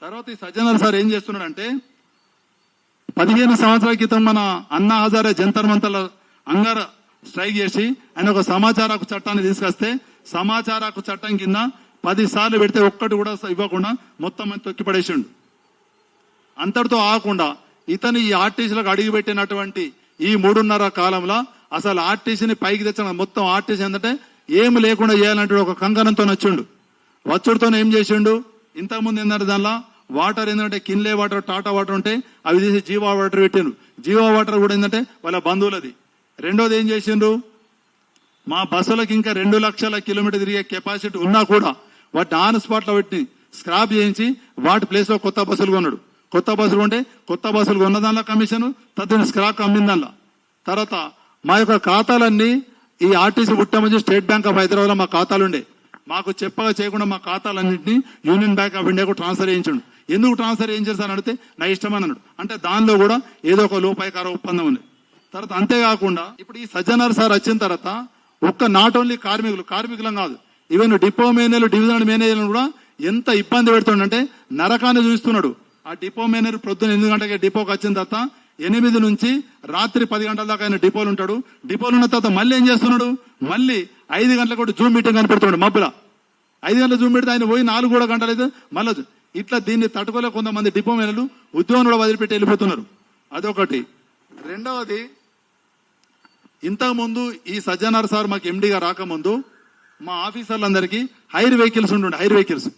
తర్వాత ఈ సజ్జనర్ సార్ ఏం చేస్తున్నాడంటే 15 సంవత్సరాల క్రితం మన అన్నా హజారే జంతర్ మంతర్ల అంగర్ స్ట్రైక్ చేసి ఆయన ఒక సమాచార హక్కు చట్టాన్ని తీసుకొస్తే సమాచార హక్కు చట్టం కింద 10 సార్లు పెడితే ఒక్కటి కూడా ఇవ్వకుండా మొత్తం మంది తొక్కిపడేసిండు. అంతటితో ఆగకుండా ఇతను ఈ ఆర్టీసీలకు అడుగుపెట్టినటువంటి ఈ 3.5 కాలంలో అసలు ఆర్టీసీని పైకి తెచ్చిన మొత్తం ఆర్టీసీ ఏంటంటే ఏమి లేకుండా చేయాలంటే ఒక కంకణంతో వచ్చుడుతో ఏం చేసిండు. ఇంతకుముందు ఏంటంటే దానిలో వాటర్ ఏంటంటే కిన్లే వాటర్ టాటా వాటర్ ఉంటే అవి తీసి జీవా వాటర్ పెట్టిండు. జీవా వాటర్ కూడా ఏంటంటే వాళ్ళ బంధువులది. రెండోది ఏం చేసిండ్రు, మా బస్సులకు ఇంకా 2 లక్షల కిలోమీటర్ తిరిగే కెపాసిటీ ఉన్నా కూడా వాటిని ఆన్ స్పాట్ లో పెట్టి స్క్రాప్ చేయించి వాటి ప్లేస్ లో కొత్త బస్సులు కొన్నాడు. కొత్త బస్సులు కొంటే కొత్త బస్సులు కొన్న దానిలో కమిషన్, తద్దిన స్క్రాప్ అమ్మిన దానిలో. తర్వాత మా యొక్క ఖాతాలన్నీ ఈ ఆర్టీసీ పుట్టమని స్టేట్ బ్యాంక్ ఆఫ్ హైదరాబాద్ లో మా ఖాతాలు ఉండే, మాకు చెప్పగా చేయకుండా మా ఖాతాలన్నింటినీ యూనియన్ బ్యాంక్ ఆఫ్ ఇండియాకు ట్రాన్స్ఫర్ చేయించండు. ఎందుకు ట్రాన్స్ఫర్ ఏం చేస్తాను అడిగితే నా ఇష్టం అన్నాడు. అంటే దానిలో కూడా ఏదో ఒక లోపాయకార ఒప్పందం ఉంది. తర్వాత అంతేకాకుండా ఇప్పుడు ఈ సజ్జనర్ సార్ వచ్చిన తర్వాత ఒక్క నాట్ ఓన్లీ కార్మికులం కాదు, ఈవెన్ డిపో మేనేజర్లు డివిజనల్ మేనేజర్లు కూడా ఎంత ఇబ్బంది పెడుతుండంటే నరకాన్ని చూస్తున్నాడు. ఆ డిపో మేనేజర్ ప్రొద్దున 8 గంటలకి డిపోకి వచ్చిన తర్వాత 8 నుంచి రాత్రి 10 గంటల దాకా ఆయన డిపోలు ఉంటాడు. డిపోలు ఉన్న తర్వాత మళ్ళీ ఏం చేస్తున్నాడు, మళ్ళీ 5 గంటలకు కూడా జూమ్ మీటింగ్ కనిపెడుతున్నాడు. మబ్బుల 5 గంటల జూమ్ పెడితే ఆయన పోయి 4 కూడా గంటలు అయితే మళ్ళీ ఇట్లా దీన్ని తట్టుకోలే కొంతమంది డిపో మేనలు ఉద్యోగం కూడా వదిలిపెట్టి వెళ్ళిపోతున్నారు. అదొకటి. రెండవది, ఇంతకుముందు ఈ సజ్జనార్ సార్ మాకు ఎండిగా రాకముందు మా ఆఫీసర్లందరికీ హైర్ వెహికల్స్ ఉంటుండే.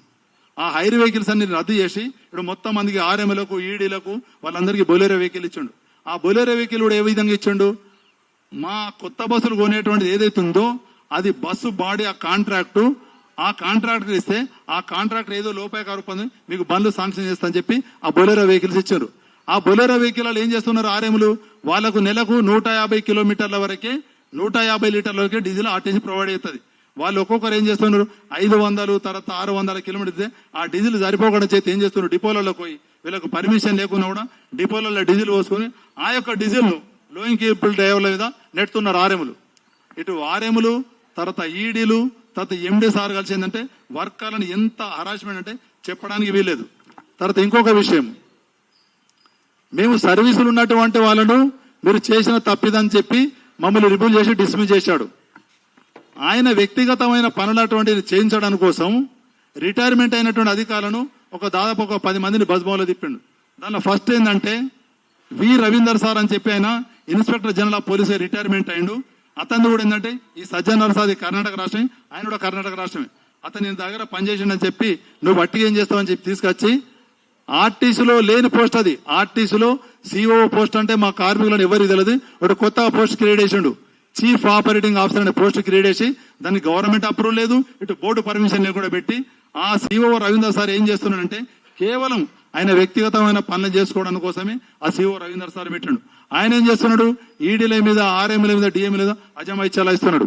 ఆ హైర్ వెహికల్స్ అన్ని రద్దు చేసి ఇప్పుడు మొత్తం మందికి ఆర్ఎంలకు ఈడీలకు వాళ్ళందరికీ బొలెరో వెహికల్ ఇచ్చిండు. ఆ బొలెరో వెహికల్ కూడా ఏ విధంగా ఇచ్చిండు, మా కొత్త బస్సులు కొనేటువంటిది ఏదైతే ఉందో అది బస్సు బాడీ ఆ కాంట్రాక్టర్ ఇస్తే ఆ కాంట్రాక్టర్ ఏదో లోపాయకార ఒప్పందం మీకు బండ్లు శాంక్షన్ చేస్తా అని చెప్పి ఆ బొలెరో వెహికల్స్ ఇచ్చారు. ఆ బొలెరో వెహికల్ ఏం చేస్తున్నారు, ఆర్ఎంలు వాళ్లకు నెలకు 150 కిలోమీటర్ల వరకే 150 లీటర్ల వరకే డీజిల్ ఆర్టీసీ ప్రొవైడ్ అవుతుంది. వాళ్ళు ఒక్కొక్కరు ఏం చేస్తున్నారు 500 తర్వాత 600 కిలోమీటర్ ఆ డీజిల్ సరిపోకుండా చేతి ఏం చేస్తున్నారు, డిపోలలో పోయి వీళ్ళకు పర్మిషన్ లేకుండా కూడా డిపోలలో డీజిల్ పోసుకొని ఆ యొక్క డీజిల్ ను లోయింగ్ కేబుల్ డ్రైవర్ల మీద నెడుతున్నారు ఆర్ఎంలు. ఇటు ఆర్ఎంలు తర్వాత ఈడీలు తర్వాత ఎండి సార్ కలిసి ఏంటంటే వర్కర్లను ఎంత హరాస్మెంట్ అంటే చెప్పడానికి వీలేదు. తర్వాత ఇంకొక విషయం, మేము సర్వీసులు ఉన్నటువంటి వాళ్ళను మీరు చేసిన తప్పిదని చెప్పి మమ్మల్ని రిమూవ్ చేసి డిస్మిస్ చేశాడు. ఆయన వ్యక్తిగతమైన పనులటువంటిది చేయించడానికి కోసం రిటైర్మెంట్ అయినటువంటి అధికారులను దాదాపు 10 మందిని బస్బోలో తిప్పిండు. దానిలో ఫస్ట్ ఏంటంటే వి రవీందర్ సార్ అని చెప్పి ఆయన inspector general of police retirement అయిండు. అతను కూడా ఏంటంటే ఈ సజ్జనర్ సార్ కర్ణాటక రాష్ట్రమే, ఆయన కూడా కర్ణాటక రాష్ట్రమే. అతను నేను దగ్గర పనిచేసిండని చెప్పి నువ్వు వట్టిగా ఏం చేస్తావని చెప్పి తీసుకొచ్చి ఆర్టీసీలో లేని పోస్ట్, అది ఆర్టీసీలో సిఓ పోస్ట్ అంటే మా కార్మికులను ఎవరికి తెలియదు, ఒక కొత్త పోస్ట్ క్రియేట్ చేసిండు. చీఫ్ ఆపరేటింగ్ ఆఫీసర్ అనే పోస్ట్ క్రియేట్ చేసి దానికి గవర్నమెంట్ అప్రూవల్ లేదు, ఇటు బోర్డు పర్మిషన్ కూడా పెట్టి ఆ సిఓ రవీందర్ సార్ ఏం చేస్తున్నాడంటే కేవలం ఆయన వ్యక్తిగతమైన పనులు చేసుకోవడానికి కోసమే ఆ సిఓ రవీందర్ సార్ పెట్టాడు. ఆయన ఏం చేస్తున్నాడు, ఈడీల మీద ఆర్ఎంల మీద డిఎంల మీద అజమాయిత్యాలు ఇస్తున్నాడు.